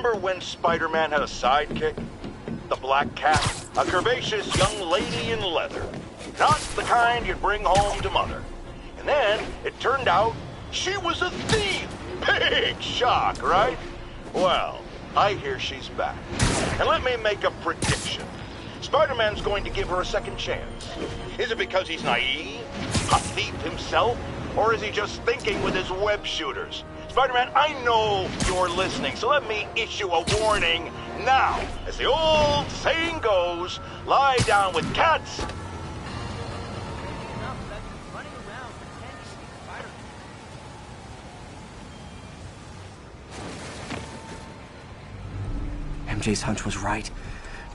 remember when Spider-Man had a sidekick? The Black Cat, a curvaceous young lady in leather. Not the kind you'd bring home to Mother. And then, it turned out, she was a thief! Big shock, right? Well, I hear she's back. And let me make a prediction. Spider-Man's going to give her a second chance. Is it because he's naive? A thief himself? Or is he just thinking with his web shooters? Spider-Man, I know you're listening, so let me issue a warning now. As the old saying goes, lie down with cats. MJ's hunch was right.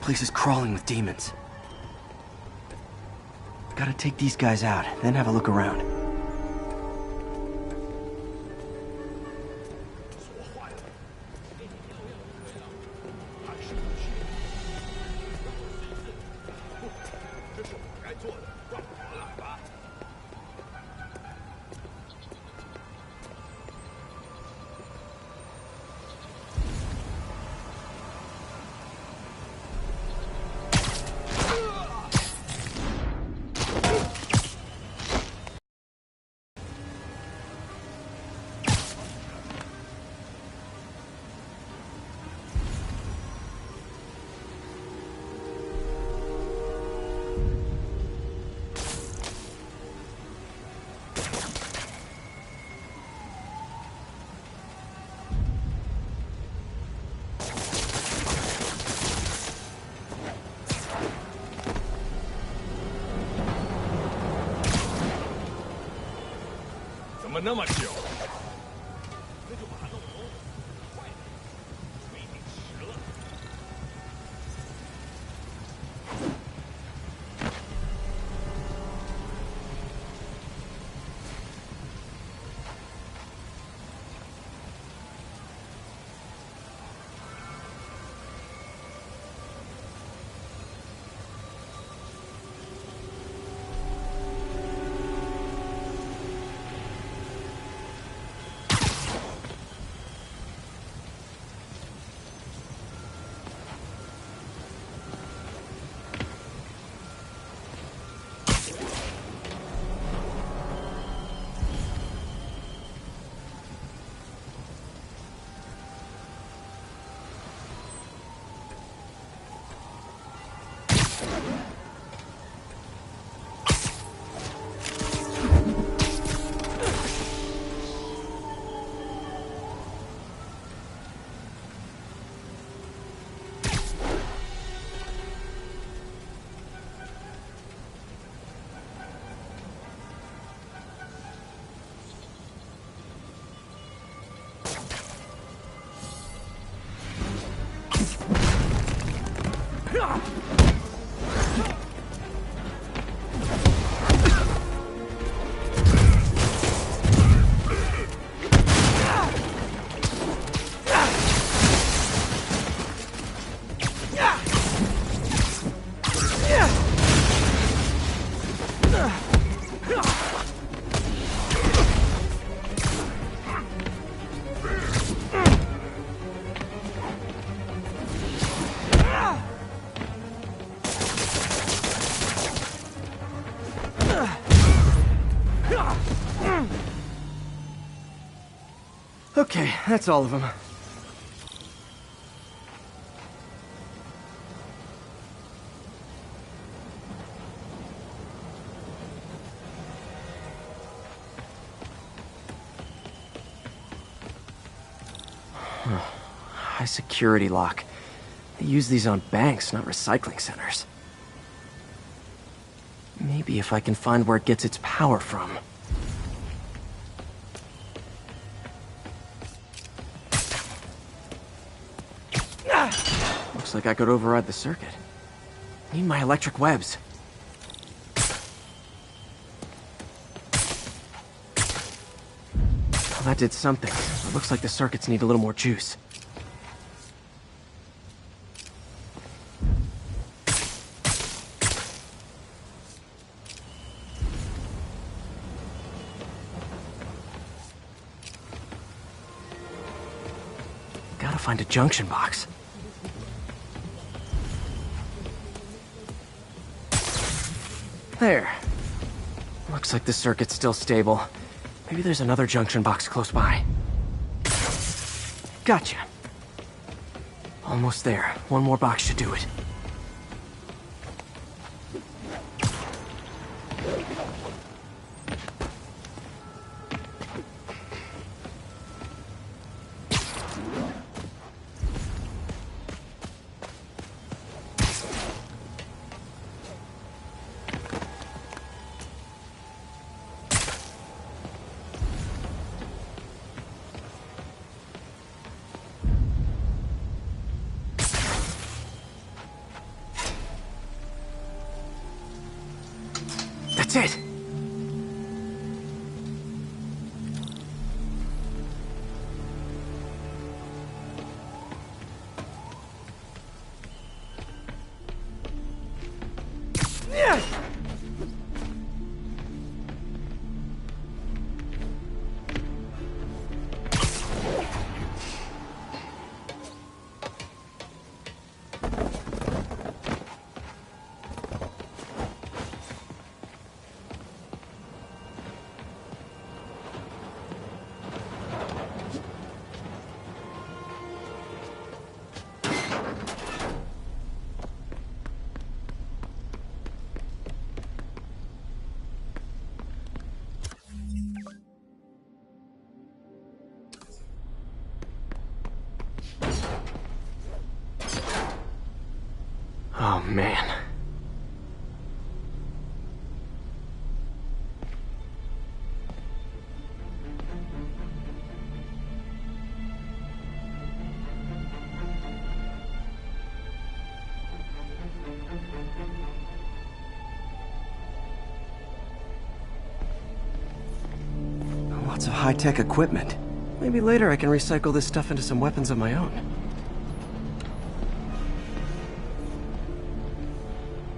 Place is crawling with demons. Gotta take these guys out, then have a look around. Okay, that's all of them. High security lock. They use these on banks, not recycling centers. Maybe if I can find where it gets its power from. Looks like I could override the circuit. Need my electric webs. Well, that did something. It looks like the circuits need a little more juice. Gotta find a junction box. There. Looks like the circuit's still stable. Maybe there's another junction box close by. Gotcha. Almost there. One more box should do it. That's it! Yes! Oh, man. Lots of high-tech equipment. Maybe later I can recycle this stuff into some weapons of my own.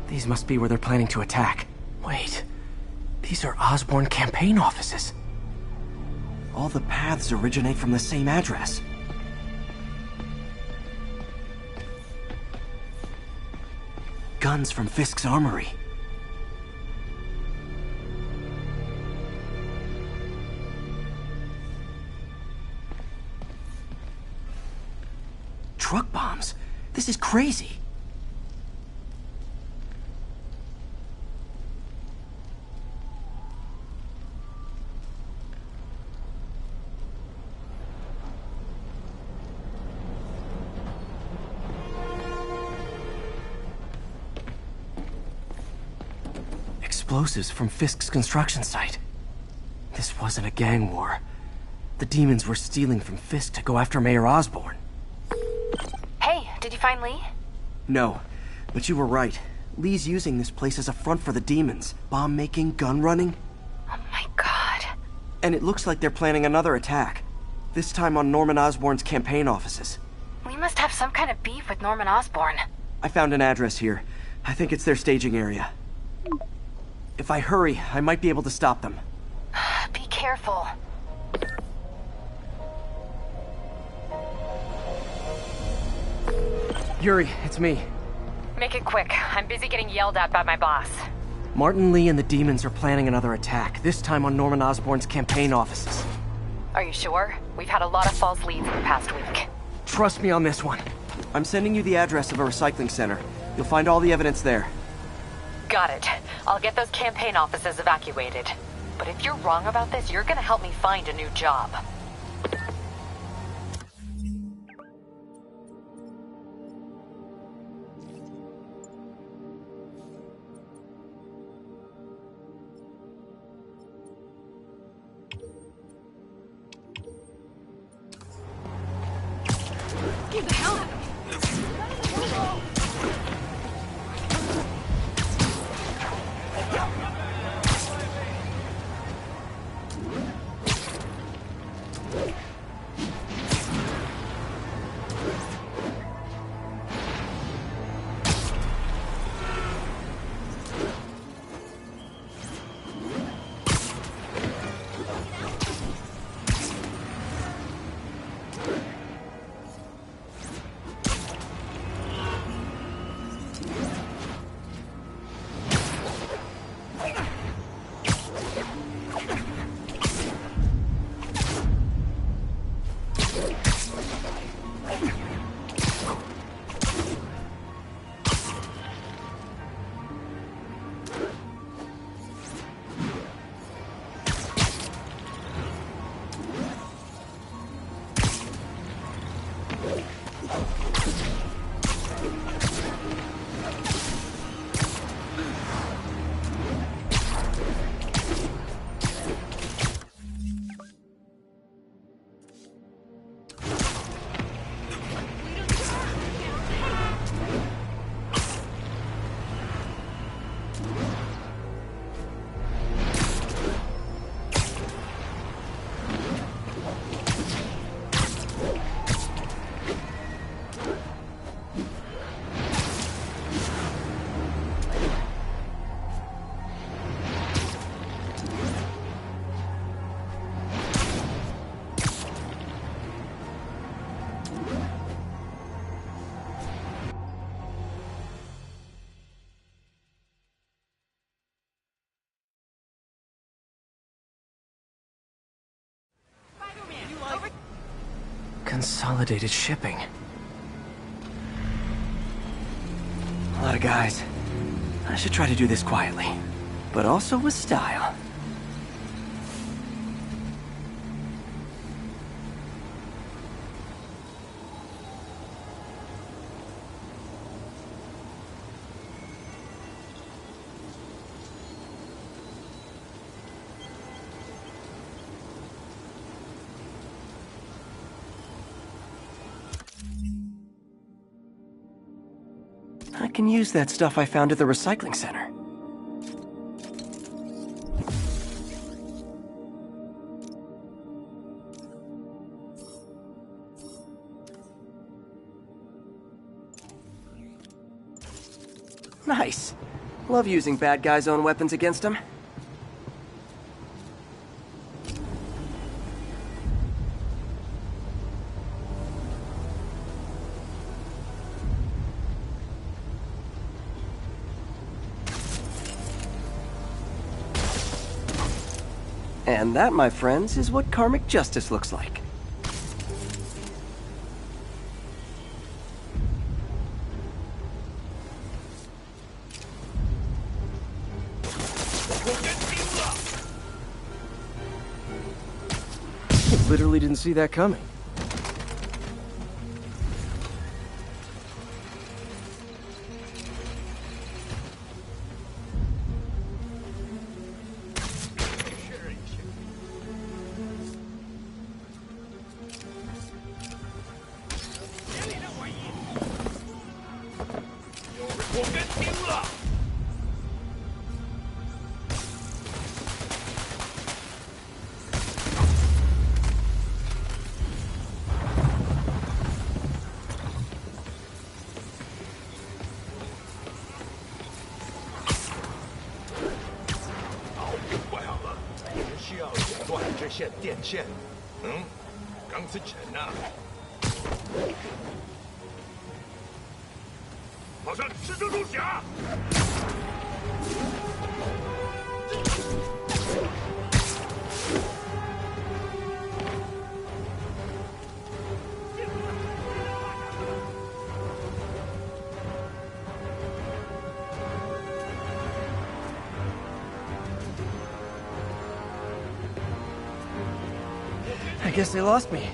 These must be where they're planning to attack. Wait, these are Osborn campaign offices. All the paths originate from the same address. Guns from Fisk's armory. Truck bombs? This is crazy. Explosives from Fisk's construction site. This wasn't a gang war. The demons were stealing from Fisk to go after Mayor Osborn. Hey, did you find Lee? No, but you were right. Lee's using this place as a front for the demons. Bomb making, gun running. Oh my god. And it looks like they're planning another attack. This time on Norman Osborn's campaign offices. Lee must have some kind of beef with Norman Osborn. I found an address here. I think it's their staging area. If I hurry, I might be able to stop them. Be careful. Yuri, it's me. Make it quick. I'm busy getting yelled at by my boss. Martin Lee and the demons are planning another attack, this time on Norman Osborn's campaign offices. Are you sure? We've had a lot of false leads in the past week. Trust me on this one. I'm sending you the address of a recycling center. You'll find all the evidence there. Got it. I'll get those campaign offices evacuated. But if you're wrong about this, you're gonna help me find a new job. Get the hell out of here! Consolidated shipping. A lot of guys. I should try to do this quietly, but also with style. I can use that stuff I found at the recycling center. Nice. Love using bad guys' own weapons against them. And that, my friends, is what karmic justice looks like. Literally didn't see that coming. I guess they lost me.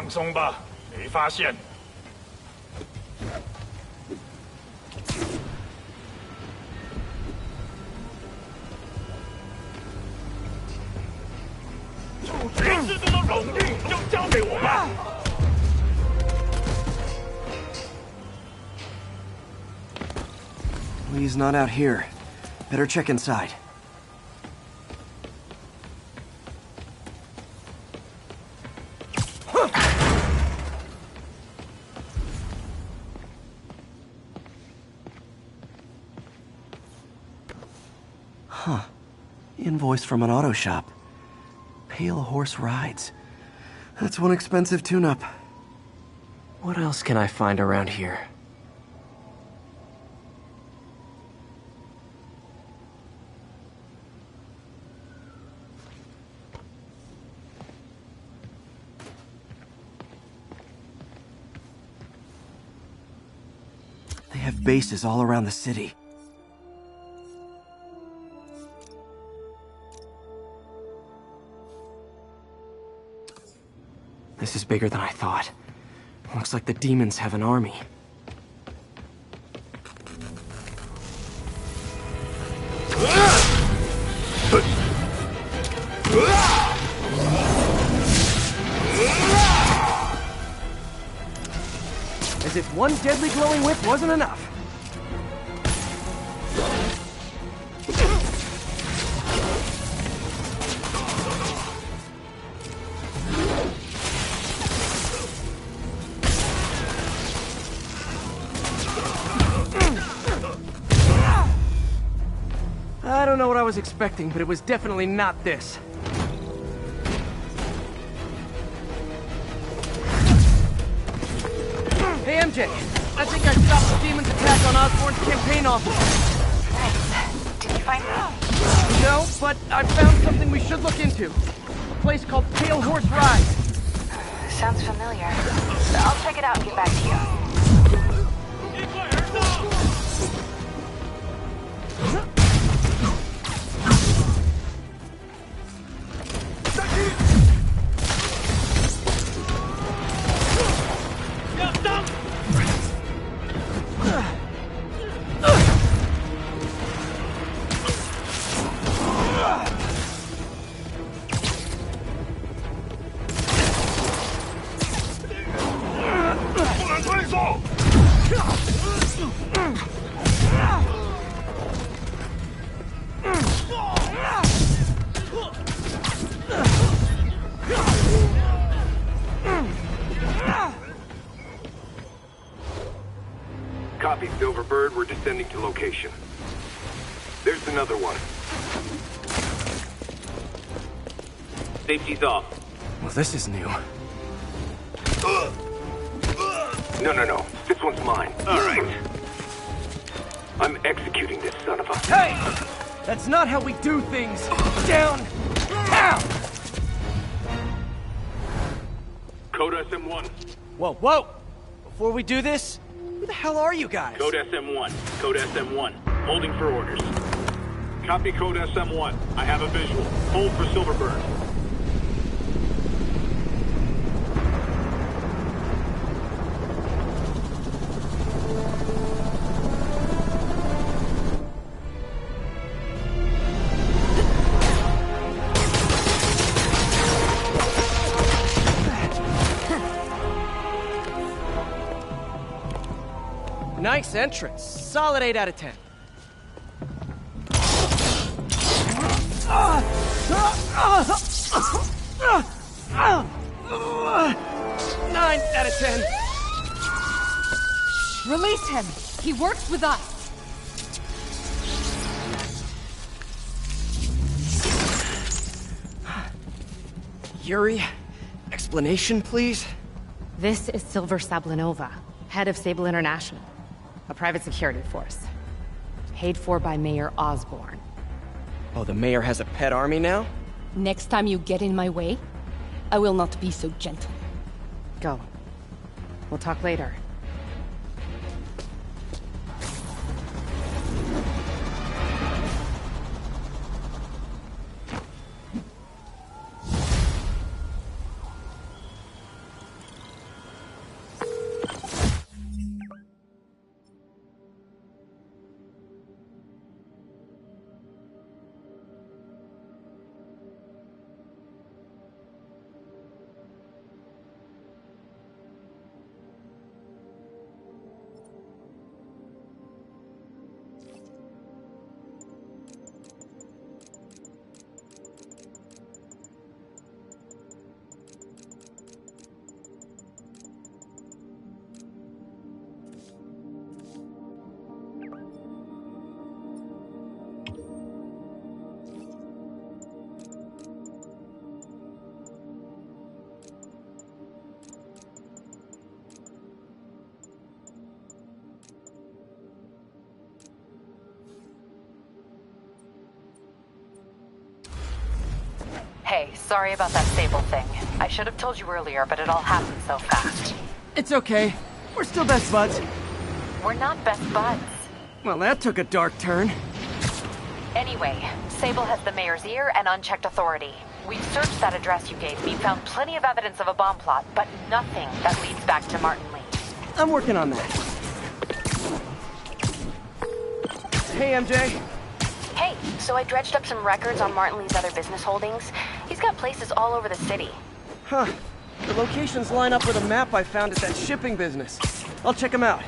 放松吧，没发现。主角制度的荣誉就交给我吧。Lee's not out here. Better check inside. Huh. Invoice from an auto shop. Pale Horse Rides. That's one expensive tune-up. What else can I find around here? They have bases all around the city. This is bigger than I thought. Looks like the demons have an army. As if one deadly glowing whip wasn't enough. I don't know what I was expecting, but it was definitely not this. Hey, MJ. I think I stopped the demon's attack on Osborn's campaign office. Nice. Did you find me? No, but I found something we should look into. A place called Pale Horse Rides. Sounds familiar. I'll check it out and get back to you. Copy, Silverbird. We're descending to location. There's another one. Safety's off. Well, this is new. No. This one's mine. All right. I'm executing this son of a... Hey! That's not how we do things! Down! Down! Code SM1. Whoa! Before we do this, who the hell are you guys? Code SM1. Code SM1. Holding for orders. Copy Code SM1. I have a visual. Hold for Silverbird. Nice entrance. Solid 8 out of 10. 9 out of 10. Release him! He works with us! Yuri, explanation, please? This is Silver Sablinova, head of Sable International, a private security force. Paid for by Mayor Osborn. Oh, the mayor has a pet army now? Next time you get in my way, I will not be so gentle. Go. We'll talk later. Hey, sorry about that Sable thing. I should have told you earlier, but it all happened so fast. It's okay. We're still best buds. We're not best buds. Well, that took a dark turn. Anyway, Sable has the mayor's ear and unchecked authority. We've searched that address you gave me, found plenty of evidence of a bomb plot, but nothing that leads back to Martin Lee. I'm working on that. Hey, MJ. Hey, so I dredged up some records on Martin Lee's other business holdings. He's got places all over the city. Huh. The locations line up with a map I found at that shipping business. I'll check them out.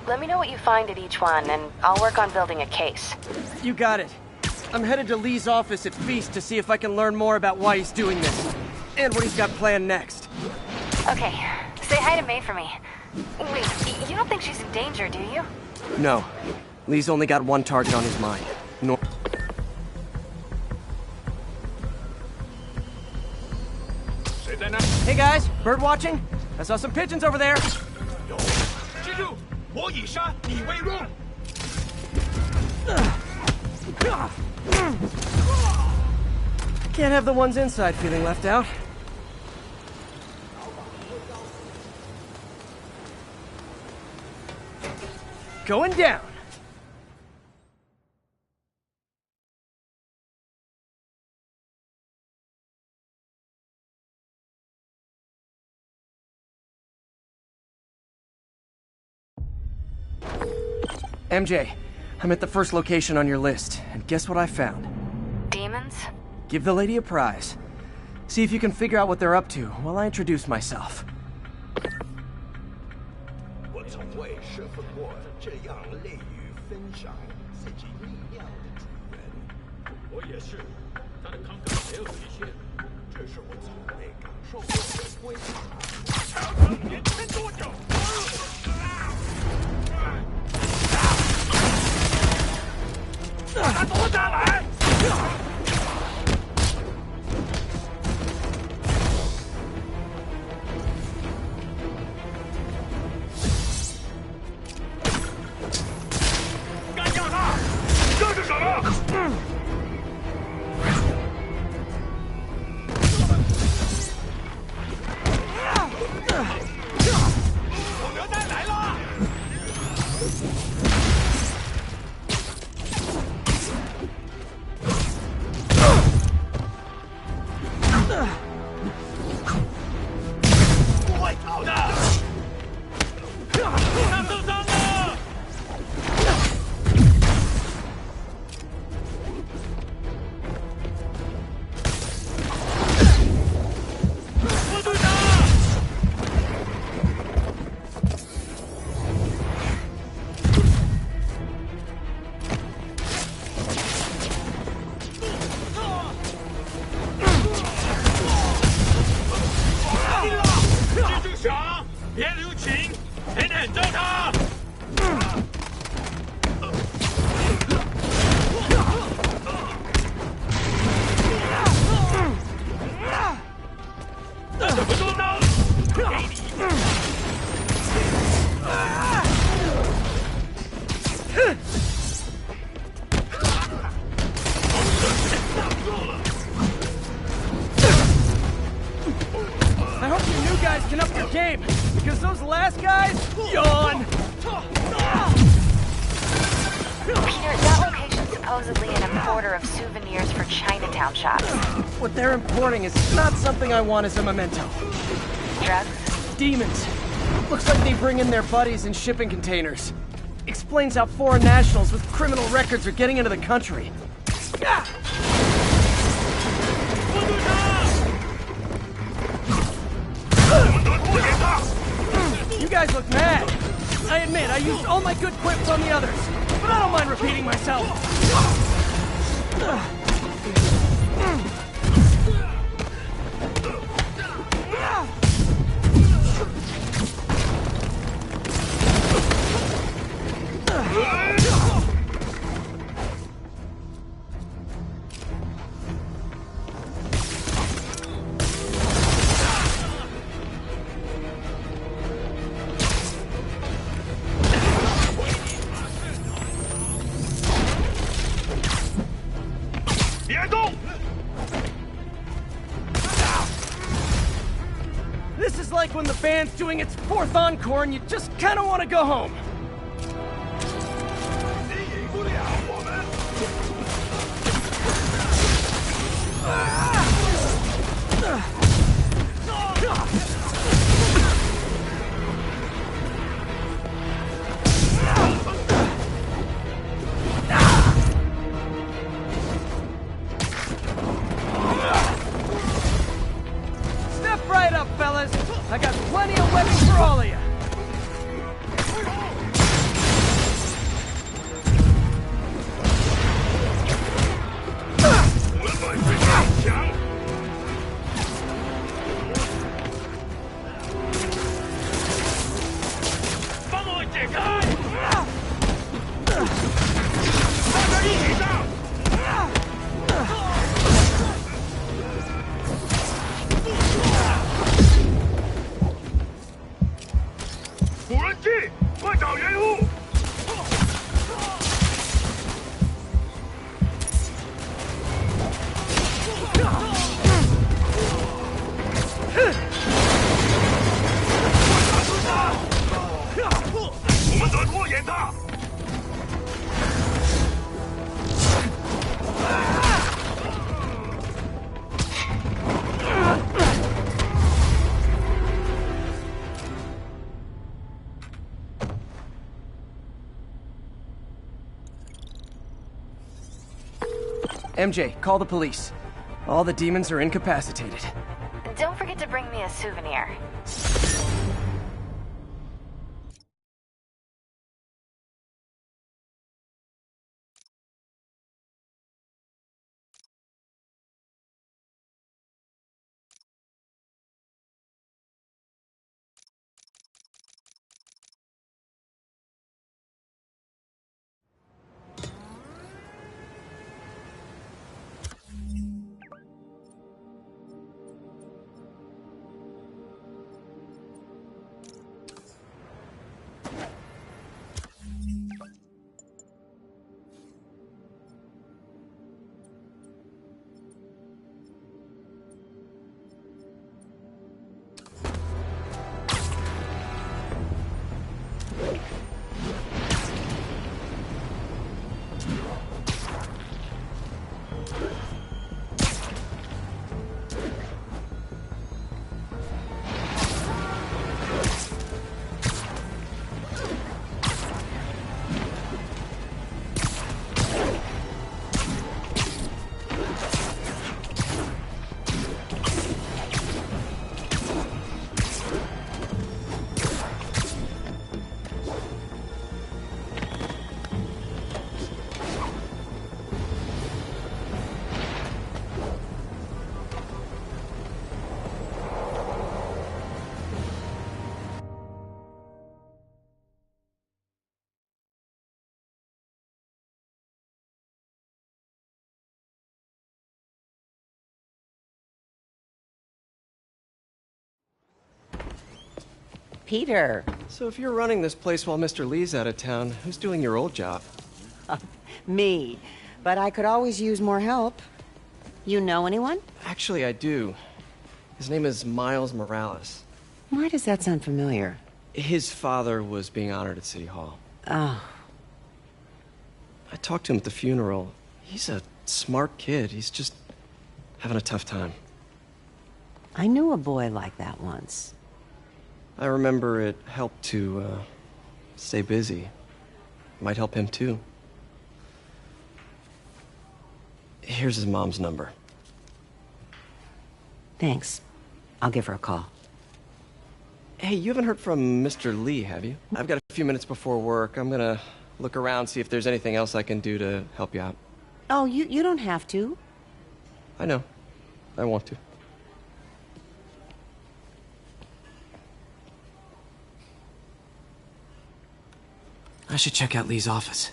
Let me know what you find at each one, and I'll work on building a case. You got it. I'm headed to Lee's office at Feast to see if I can learn more about why he's doing this. And what he's got planned next. Okay, say hi to May for me. Wait, you don't think she's in danger, do you? No. Lee's only got one target on his mind. Hey guys, bird watching? I saw some pigeons over there. 记住，我以杀你为荣。 Can't have the ones inside feeling left out. Going down. MJ, I'm at the first location on your list, and guess what I found? Demons? Give the lady a prize. See if you can figure out what they're up to while I introduce myself. 我从未设法过这样乐于分享自己力量的主人。我也是，他的慷慨没有极限。这是我从未感受过的辉煌。瞧瞧你撑多久！他夺下来！干掉他！这是什么？我牛蛋来了！ 别留情，狠狠揍他！那怎么做呢？给你！I hope you new guys can up your game, because those last guys, yawn! Peter, that location's supposedly an importer of souvenirs for Chinatown shops. What they're importing is not something I want as a memento. Drugs? Demons. Looks like they bring in their buddies in shipping containers. Explains how foreign nationals with criminal records are getting into the country. You guys look mad. I admit, I used all my good quips on the others, but I don't mind repeating myself. when the band's doing its 4th encore and you just kind of want to go home. 你赢不了我们。Step right up, fellas. I got plenty of weapons for all of you. 我们本事更强。帮我解开！大家一起上！无人机，快找援物！ 我们得拖延他。MJ, call the police. All the demons are incapacitated. Don't forget to bring me a souvenir. Peter. So if you're running this place while Mr. Lee's out of town, who's doing your old job? Me. But I could always use more help. You know anyone? Actually, I do. His name is Miles Morales. Why does that sound familiar? His father was being honored at City Hall. Oh. I talked to him at the funeral. He's a smart kid. He's just having a tough time. I knew a boy like that once. I remember it helped to, stay busy. Might help him, too. Here's his mom's number. Thanks. I'll give her a call. Hey, you haven't heard from Mr. Lee, have you? I've got a few minutes before work. I'm gonna look around, see if there's anything else I can do to help you out. Oh, you don't have to. I know. I want to. I should check out Lee's office.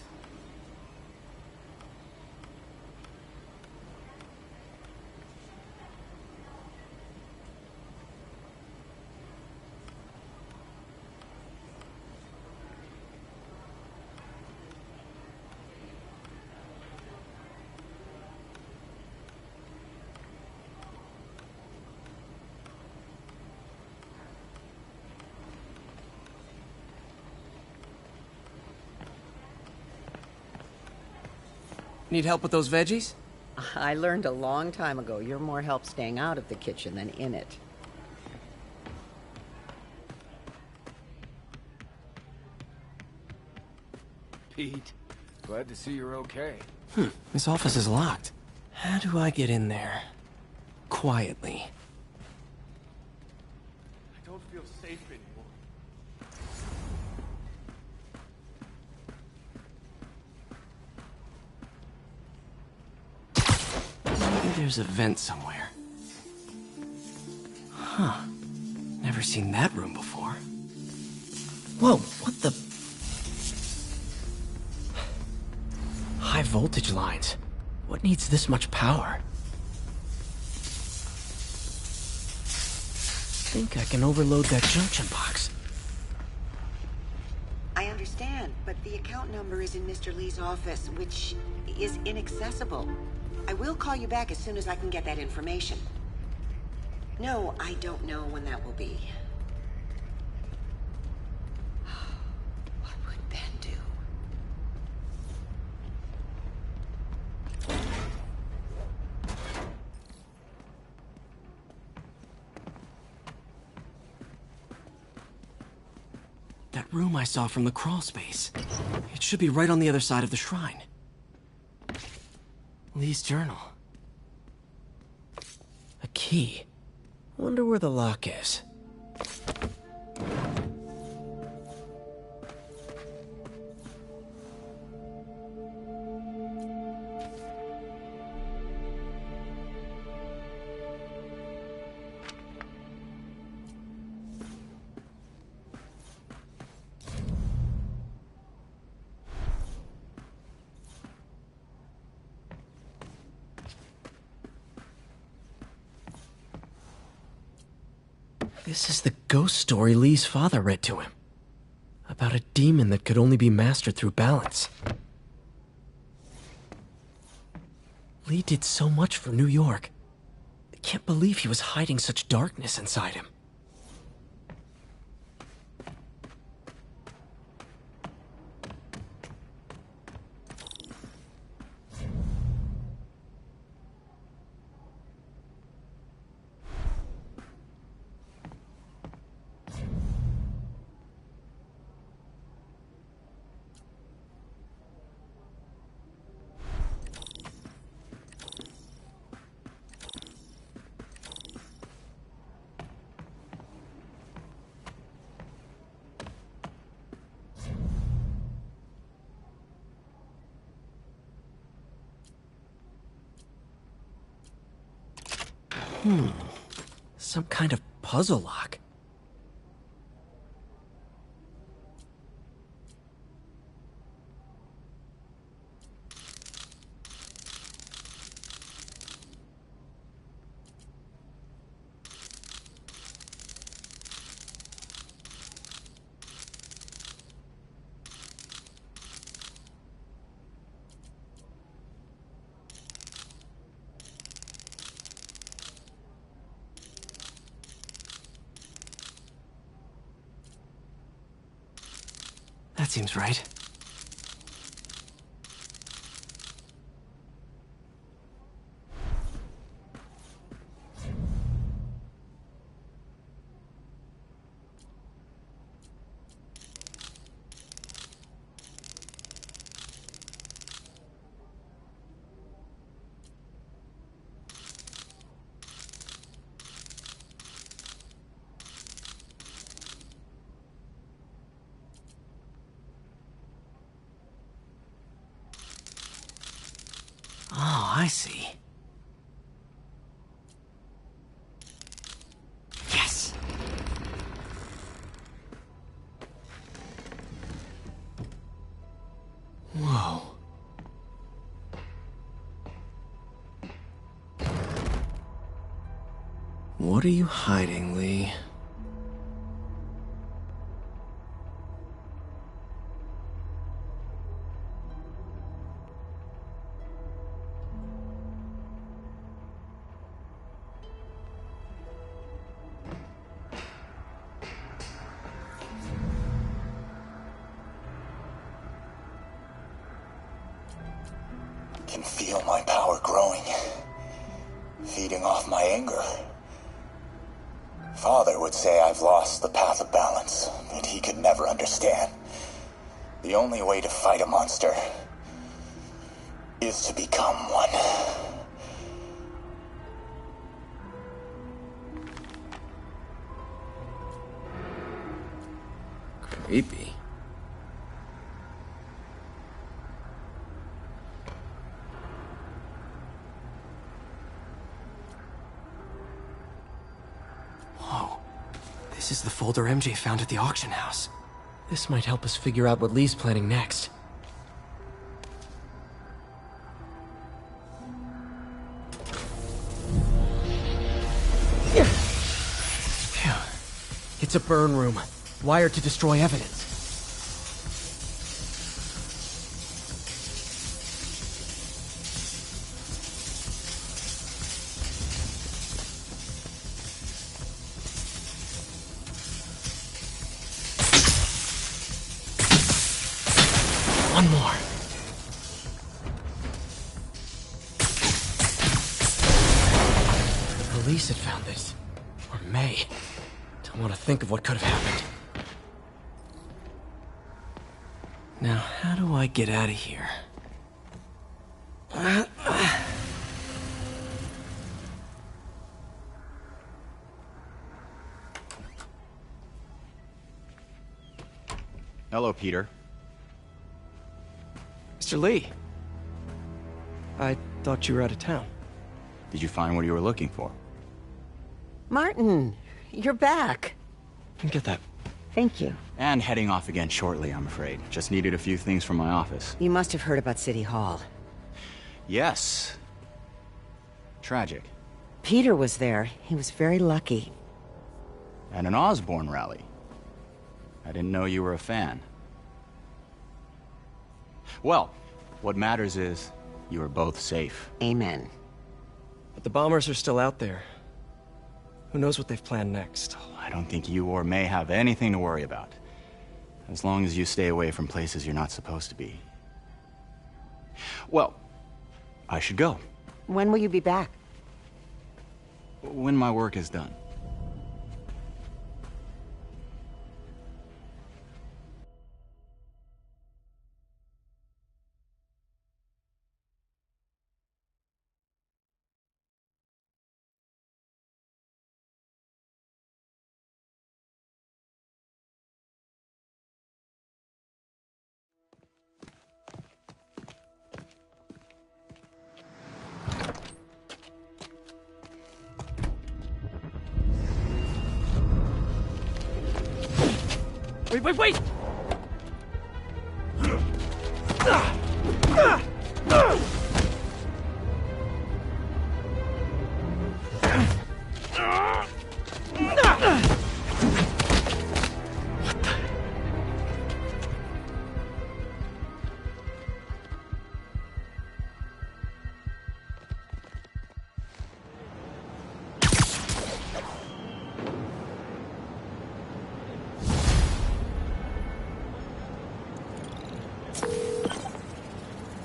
Need help with those veggies? I learned a long time ago you're more help staying out of the kitchen than in it. Pete, glad to see you're okay. This office is locked. How do I get in there? Quietly. I don't feel safe anymore. Maybe there's a vent somewhere. Huh. Never seen that room before. Whoa, what the... High voltage lines. What needs this much power? Think I can overload that junction box. I understand, but the account number is in Mr. Lee's office, which is inaccessible. I will call you back as soon as I can get that information. No, I don't know when that will be. What would Ben do? That room I saw from the crawl space. It should be right on the other side of the shrine. Lee's journal. A key. Wonder where the lock is. This is the ghost story Lee's father read to him. About a demon that could only be mastered through balance. Lee did so much for New York. I can't believe he was hiding such darkness inside him. Some kind of puzzle lock. That seems right. Oh, I see. Yes! Whoa. What are you hiding, Lee? Can feel my power growing, feeding off my anger. Father would say I've lost the path of balance, but he could never understand. The only way to fight a monster is to become one. Creepy. Whoa. This is the folder MJ found at the auction house. This might help us figure out what Lee's planning next. Phew. It's a burn room, wired to destroy evidence. One more. The police had found this. Or May. Don't want to think of what could have happened. Now, how do I get out of here? Hello, Peter. Mr. Lee. I thought you were out of town. Did you find what you were looking for? Martin, you're back. Get that. Thank you. And heading off again shortly, I'm afraid. Just needed a few things from my office. You must have heard about City Hall. Yes. Tragic. Peter was there. He was very lucky. At an Osborn rally. I didn't know you were a fan. Well, what matters is you are both safe. Amen. But the bombers are still out there. Who knows what they've planned next? I don't think you or May have anything to worry about. As long as you stay away from places you're not supposed to be. Well, I should go. When will you be back? When my work is done. Wait!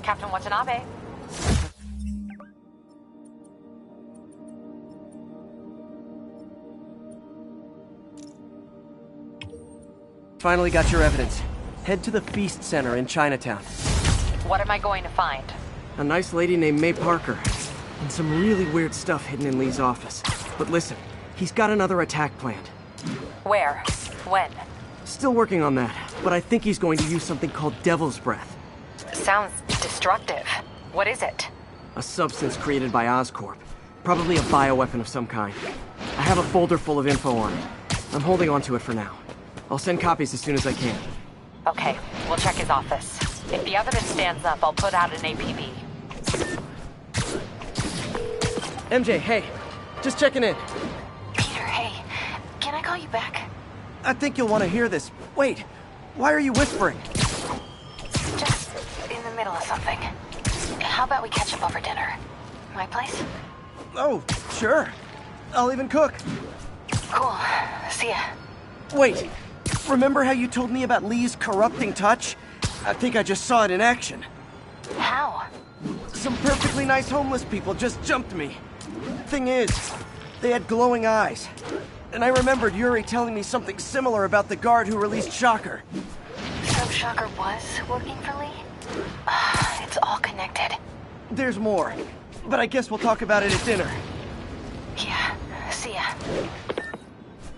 Captain Watanabe. Finally got your evidence. Head to the Feast Center in Chinatown. What am I going to find? A nice lady named May Parker. And some really weird stuff hidden in Lee's office. But listen, he's got another attack planned. Where? When? Still working on that, but I think he's going to use something called Devil's Breath. Sounds destructive. What is it? A substance created by Oscorp. Probably a bioweapon of some kind. I have a folder full of info on it. I'm holding on to it for now. I'll send copies as soon as I can. Okay, we'll check his office. If the evidence stands up, I'll put out an APB. MJ, hey. Just checking in. Peter, hey. Can I call you back? I think you'll want to hear this. Wait, why are you whispering? Just in the middle of something. How about we catch up over dinner? My place? Oh, sure. I'll even cook. Cool. See ya. Wait, remember how you told me about Lee's corrupting touch? I think I just saw it in action. How? Some perfectly nice homeless people just jumped me. Thing is, they had glowing eyes. And I remembered Yuri telling me something similar about the guard who released Shocker. So Shocker was working for Lee? It's all connected. There's more, but I guess we'll talk about it at dinner. Yeah, see ya.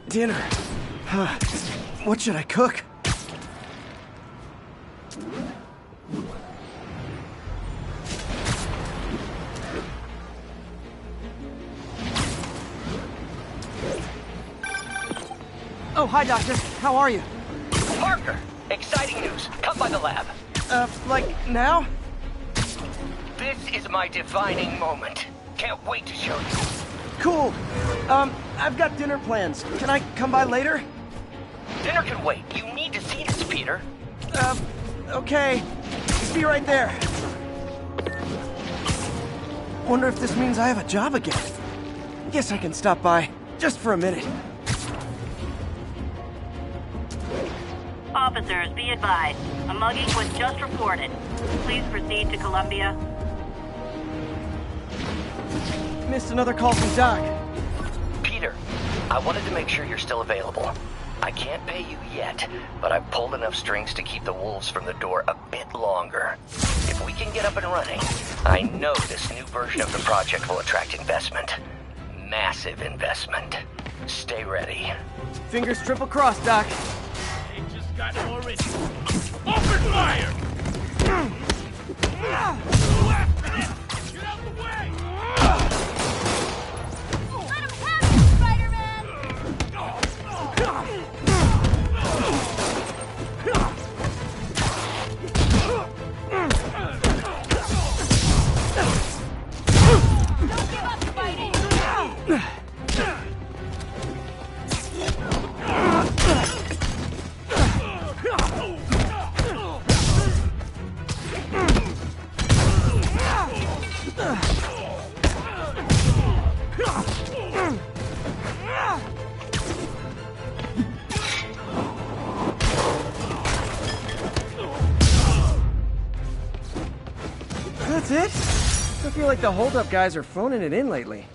Dinner? What should I cook? Oh, hi, Doctor. How are you? Parker! Exciting news. Come by the lab. Like now? This is my defining moment. Can't wait to show you. Cool. I've got dinner plans. Can I come by later? Dinner can wait. You need to see this, Peter. Okay. Be right there. Wonder if this means I have a job again. Guess I can stop by, just for a minute. Officers, be advised. A mugging was just reported. Please proceed to Columbia. Missed another call from Doc. Peter, I wanted to make sure you're still available. I can't pay you yet, but I've pulled enough strings to keep the wolves from the door a bit longer. If we can get up and running, I know this new version of the project will attract investment. Massive investment. Stay ready. Fingers triple crossed, Doc. They just got more rich. Open fire! Get out the way! Let him have it, Spider-Man! Don't give up fighting! That's it? I feel like the hold-up guys are phoning it in lately.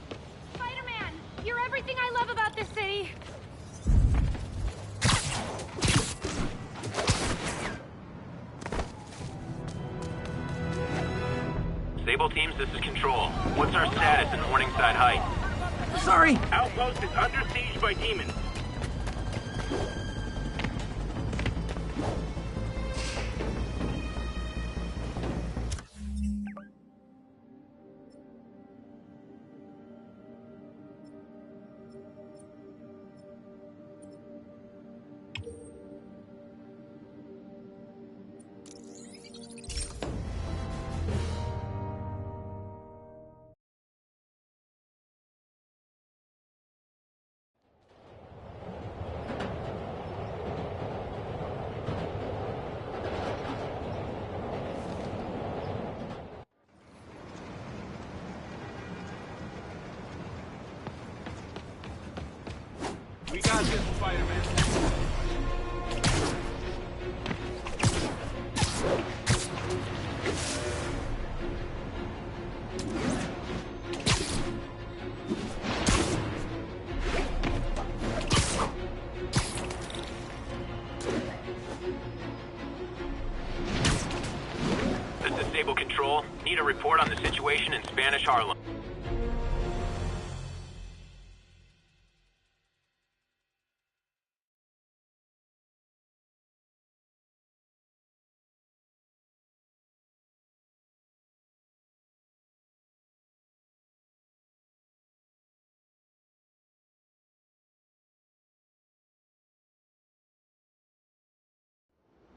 Spider-Man, you're everything I love about this city. Sable teams, this is Control. What's our status in Morningside Heights? Sorry! Outpost is under siege by demons. We got this, Spider-Man. This is Sable Control. Need a report on the situation in Spanish Harlem.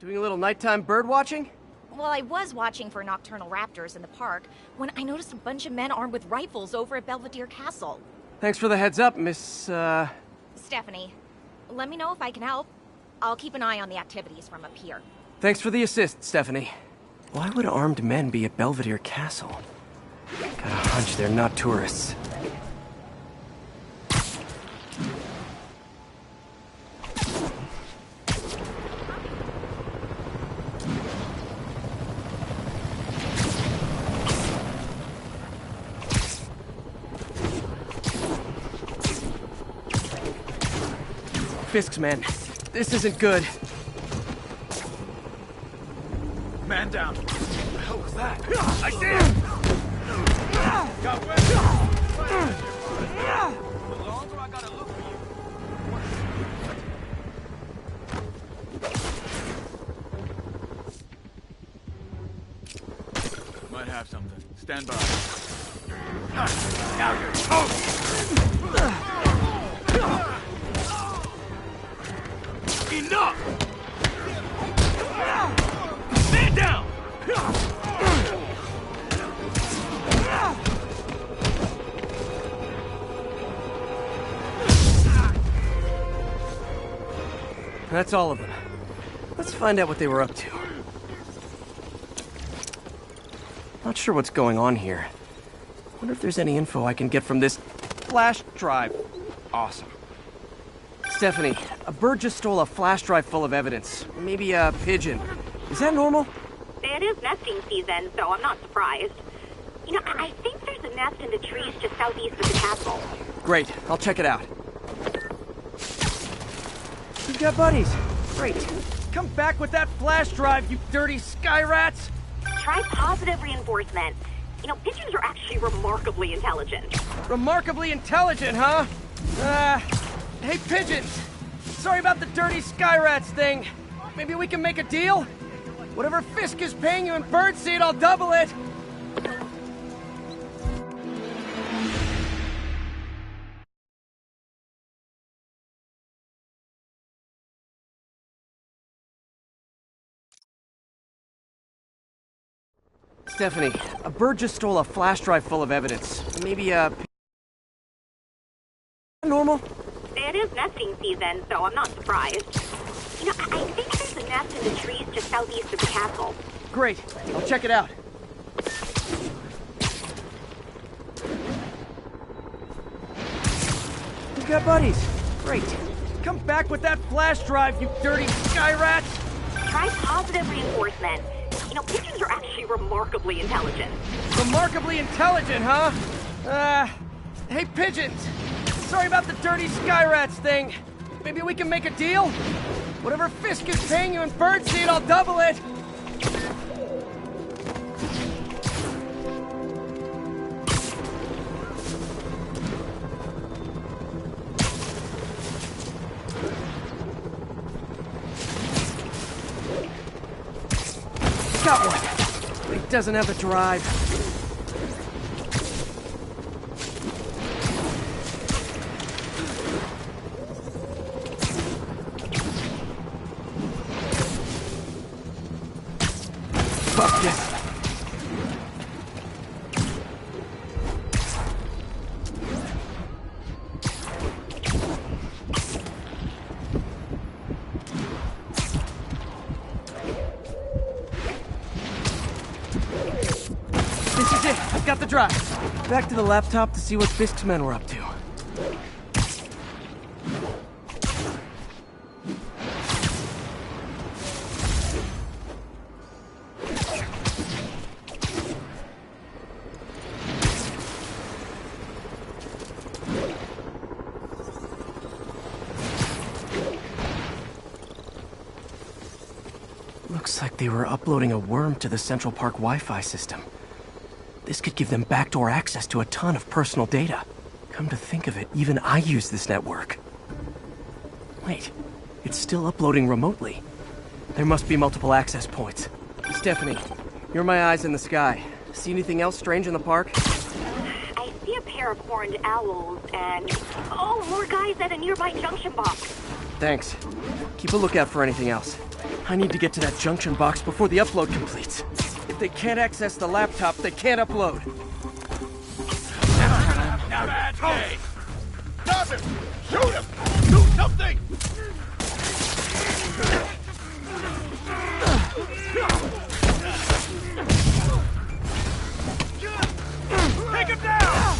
Doing a little nighttime bird watching? Well, I was watching for nocturnal raptors in the park when I noticed a bunch of men armed with rifles over at Belvedere Castle. Thanks for the heads up, Miss, Stephanie, let me know if I can help. I'll keep an eye on the activities from up here. Thanks for the assist, Stephanie. Why would armed men be at Belvedere Castle? Got a hunch they're not tourists. Fisk's men. This isn't good. Man down. What the hell was that? I see him! Got wet. How long do I gotta look for you? Might have something. Stand by. Now you're toast! Enough! Stand down! That's all of them. Let's find out what they were up to. Not sure what's going on here. Wonder if there's any info I can get from this flash drive. Awesome. Stephanie, a bird just stole a flash drive full of evidence. Maybe a pigeon. Is that normal? It is nesting season, so I'm not surprised. You know, I think there's a nest in the trees just southeast of the castle. Great, I'll check it out. We've got buddies. Great. Come back with that flash drive, you dirty sky rats! Try positive reinforcement. You know, pigeons are actually remarkably intelligent. Remarkably intelligent, huh? Hey, pigeons! Sorry about the dirty sky rats thing. Maybe we can make a deal? Whatever Fisk is paying you in birdseed, I'll double it! Stephanie, a bird just stole a flash drive full of evidence. Maybe a... normal? It is nesting season, so I'm not surprised. You know, I think there's a nest in the trees just southeast of the castle. Great. I'll check it out. We've got buddies. Great. Come back with that flash drive, you dirty sky rats! Try positive reinforcement. You know, pigeons are actually remarkably intelligent. Remarkably intelligent, huh? Hey, pigeons! Sorry about the dirty sky rats thing. Maybe we can make a deal? Whatever Fisk is paying you in birdseed, I'll double it! Got one. But he doesn't have the drive. Fuck this. This is it. I've got the drive. Back to the laptop to see what Fisk's men were up to. Looks like they were uploading a worm to the Central Park Wi-Fi system. This could give them backdoor access to a ton of personal data. Come to think of it, even I use this network. Wait, it's still uploading remotely. There must be multiple access points. Stephanie, you're my eyes in the sky. See anything else strange in the park? I see a pair of horned owls and... oh, more guys at a nearby junction box. Thanks. Keep a lookout for anything else. I need to get to that junction box before the upload completes. If they can't access the laptop, they can't upload. Bad day! Stop him! Shoot him! Do something! Take him down!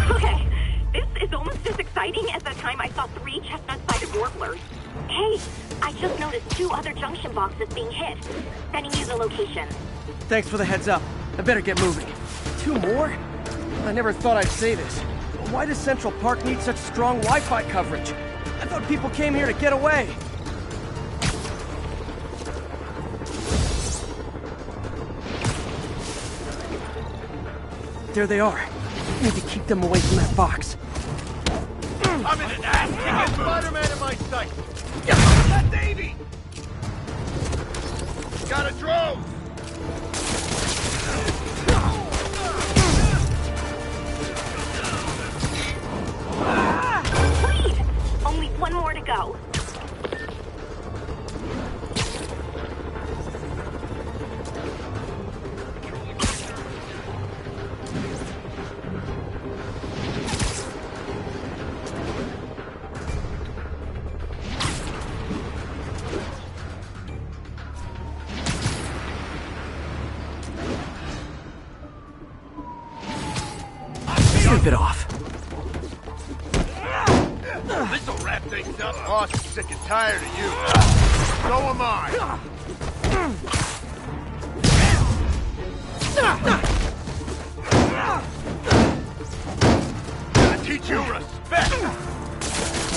Okay, this is almost as exciting as the time I saw 3 chestnut-sided warblers. Hey, I just noticed 2 other junction boxes being hit. Sending you the location. Thanks for the heads up. I better get moving. 2 more? I never thought I'd say this. Why does Central Park need such strong Wi-Fi coverage? I thought people came here to get away. There they are. Need to keep them away from that box. I'm in an ass-kicking Spider-Man in my sight! That Davey! Got a drone! Please! Only 1 more to go. Sleep it off. This'll wrap things up. Boss is sick and tired of you. So am I. Gotta teach you respect.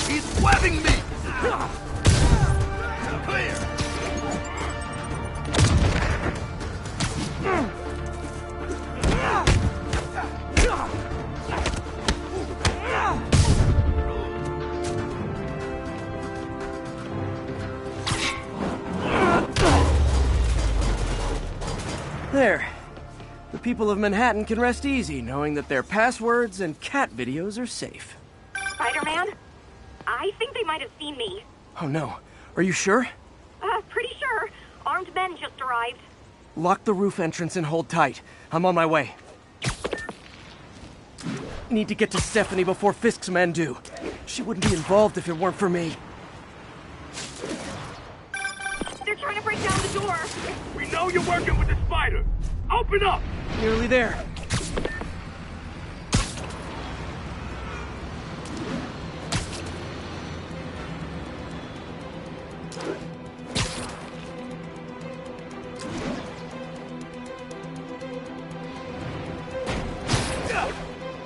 He's webbing me. Clear. There. The people of Manhattan can rest easy knowing that their passwords and cat videos are safe. Spider-Man? I think they might have seen me. Oh no. Are you sure? Pretty sure. Armed men just arrived. Lock the roof entrance and hold tight. I'm on my way. Need to get to Stephanie before Fisk's men do. She wouldn't be involved if it weren't for me. They're trying to break down the door. We know you're working with the spider. Open up! Nearly there.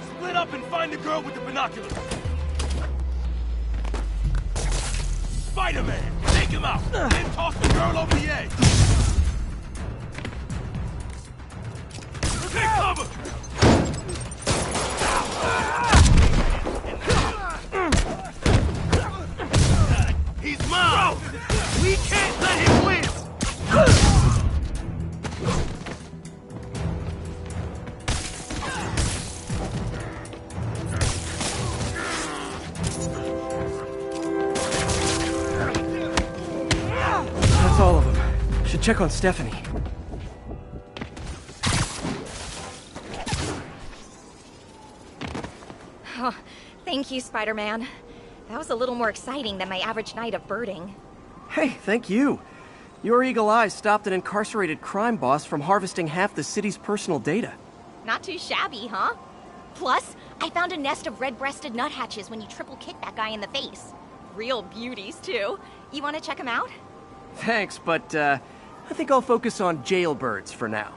Split up and find the girl with the binoculars. Spider-Man, take him out. Then toss the girl over the edge. Take cover! He's mine! We can't let him win! That's all of them. Should check on Stephanie. Oh, thank you, Spider-Man. That was a little more exciting than my average night of birding. Hey, thank you. Your eagle eyes stopped an incarcerated crime boss from harvesting half the city's personal data. Not too shabby, huh? Plus, I found a nest of red-breasted nuthatches when you triple kicked that guy in the face. Real beauties, too. You want to check them out? Thanks, but I think I'll focus on jailbirds for now.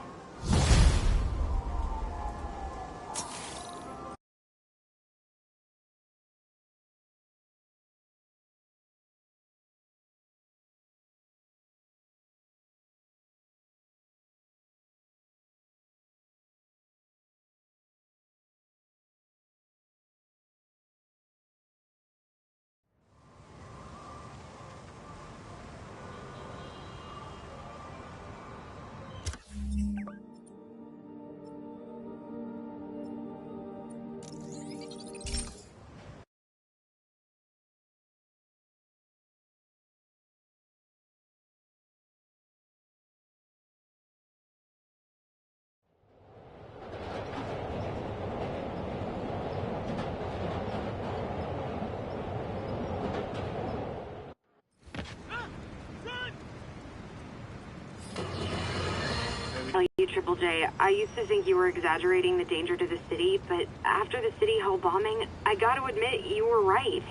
You, Triple J, I used to think you were exaggerating the danger to the city, but after the City Hall bombing, I gotta admit, you were right.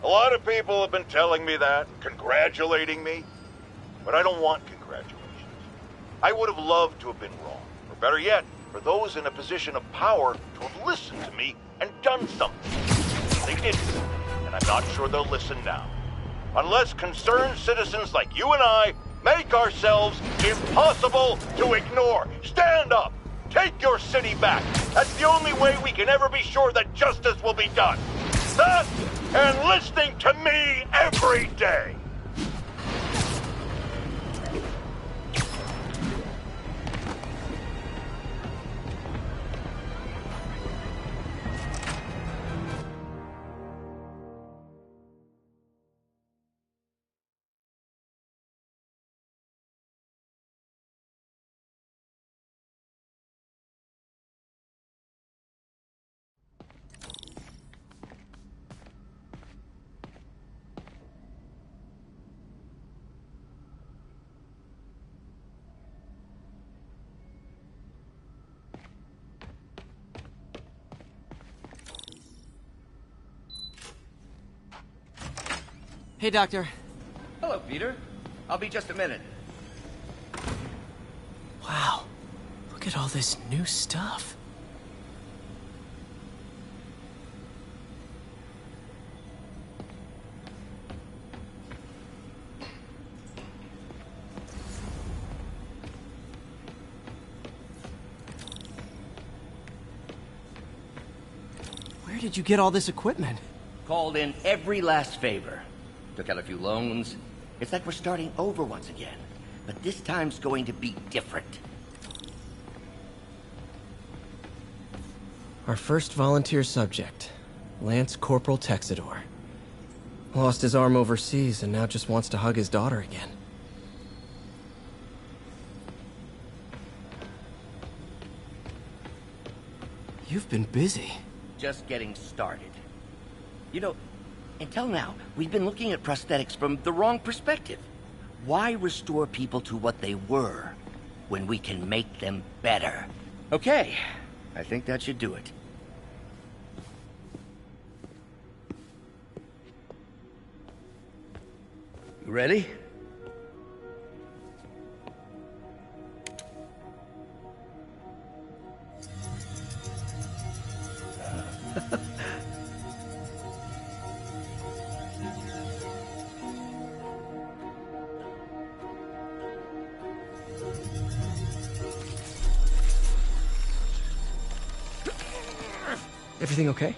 A lot of people have been telling me that, congratulating me. But I don't want congratulations. I would have loved to have been wrong. Or better yet, for those in a position of power to have listened to me and done something. They didn't, and I'm not sure they'll listen now. Unless concerned citizens like you and I make ourselves impossible to ignore. Stand up! Take your city back! That's the only way we can ever be sure that justice will be done. That and listening to me every day! Hey, Doctor. Hello, Peter. I'll be just a minute. Wow. Look at all this new stuff. Where did you get all this equipment? Called in every last favor. Took out a few loans. It's like we're starting over once again. But this time's going to be different. Our first volunteer subject, Lance Corporal Texidor. Lost his arm overseas and now just wants to hug his daughter again. You've been busy. Just getting started. You know, until now, we've been looking at prosthetics from the wrong perspective. Why restore people to what they were when we can make them better? Okay, I think that should do it. You ready? Everything okay?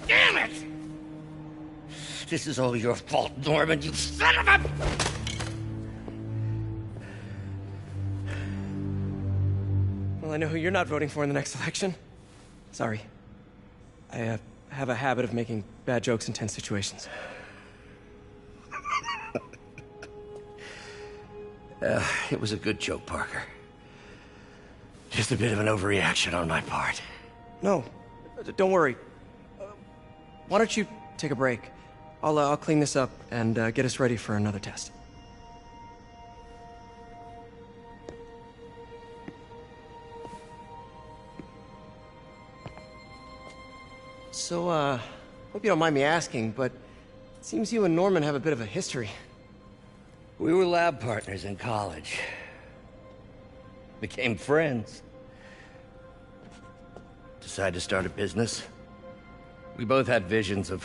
Damn it! This is all your fault, Norman, you son of a... Well, I know who you're not voting for in the next election. Sorry. I have a habit of making bad jokes in tense situations. It was a good joke, Parker. Just a bit of an overreaction on my part. No, don't worry. Why don't you take a break? I'll clean this up and get us ready for another test. So, hope you don't mind me asking, but it seems you and Norman have a bit of a history. We were lab partners in college. Became friends. Decided to start a business. We both had visions of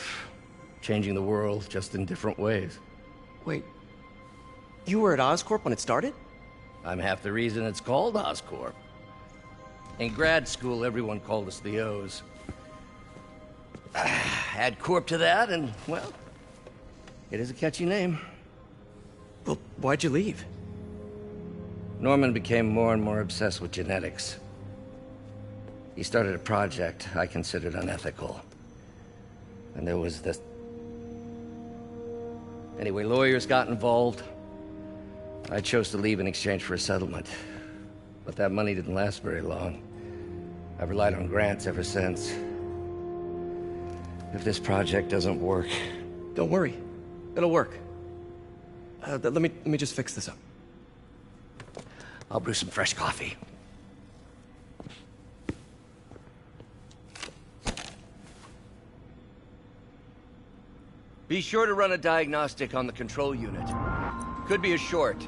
changing the world, just in different ways. Wait, you were at Oscorp when it started? I'm half the reason it's called Oscorp. In grad school, everyone called us the O's. Add Corp to that, and, well, it is a catchy name. Well, why'd you leave? Norman became more and more obsessed with genetics. He started a project I considered unethical. And there was this... Anyway, lawyers got involved. I chose to leave in exchange for a settlement. But that money didn't last very long. I've relied on grants ever since. If this project doesn't work... Don't worry. It'll work. Let me just fix this up. I'll brew some fresh coffee. Be sure to run a diagnostic on the control unit. Could be a short.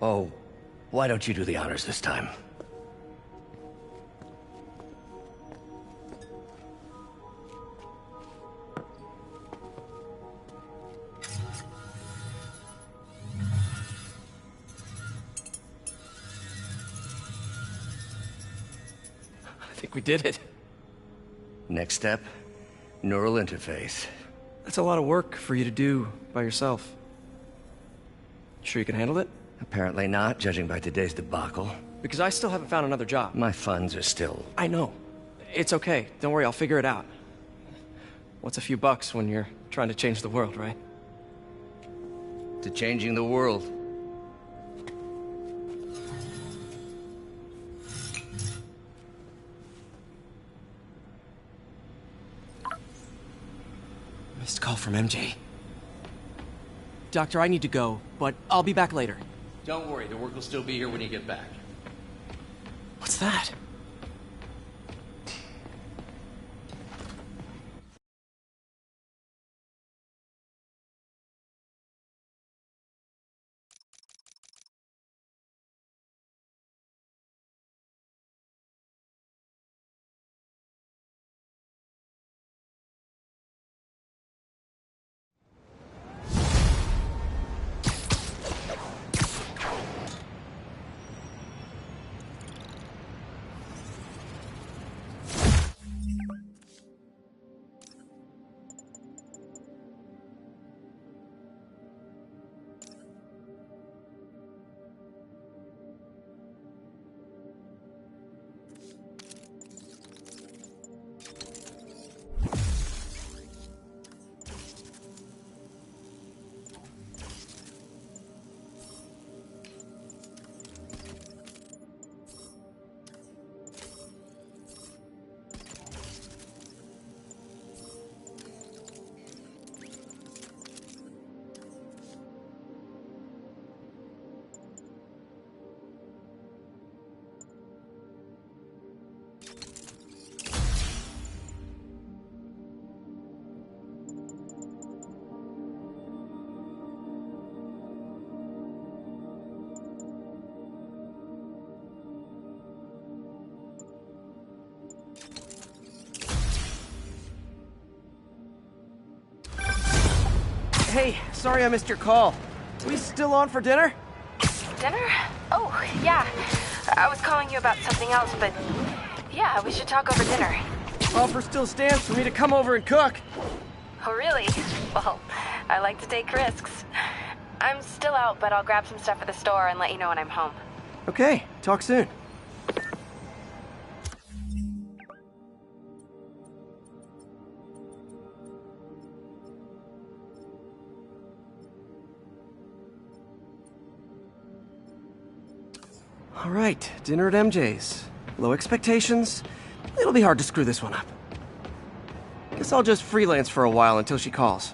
Oh, why don't you do the honors this time? I think we did it. Next step, neural interface. That's a lot of work for you to do by yourself. Sure you can handle it? Apparently not, judging by today's debacle. Because I still haven't found another job. My funds are still... I know. It's okay. Don't worry, I'll figure it out. What's a few bucks when you're trying to change the world, right? To changing the world. Missed call from MJ. Doctor, I need to go, but I'll be back later. Don't worry, the work will still be here when you get back. What's that? Hey, sorry I missed your call. We still on for dinner? Dinner? Oh, yeah. I was calling you about something else, but yeah, we should talk over dinner. Offer still stands for me to come over and cook. Oh, really? Well, I like to take risks. I'm still out, but I'll grab some stuff at the store and let you know when I'm home. Okay, talk soon. All right, dinner at MJ's. Low expectations. It'll be hard to screw this one up. Guess I'll just freelance for a while until she calls.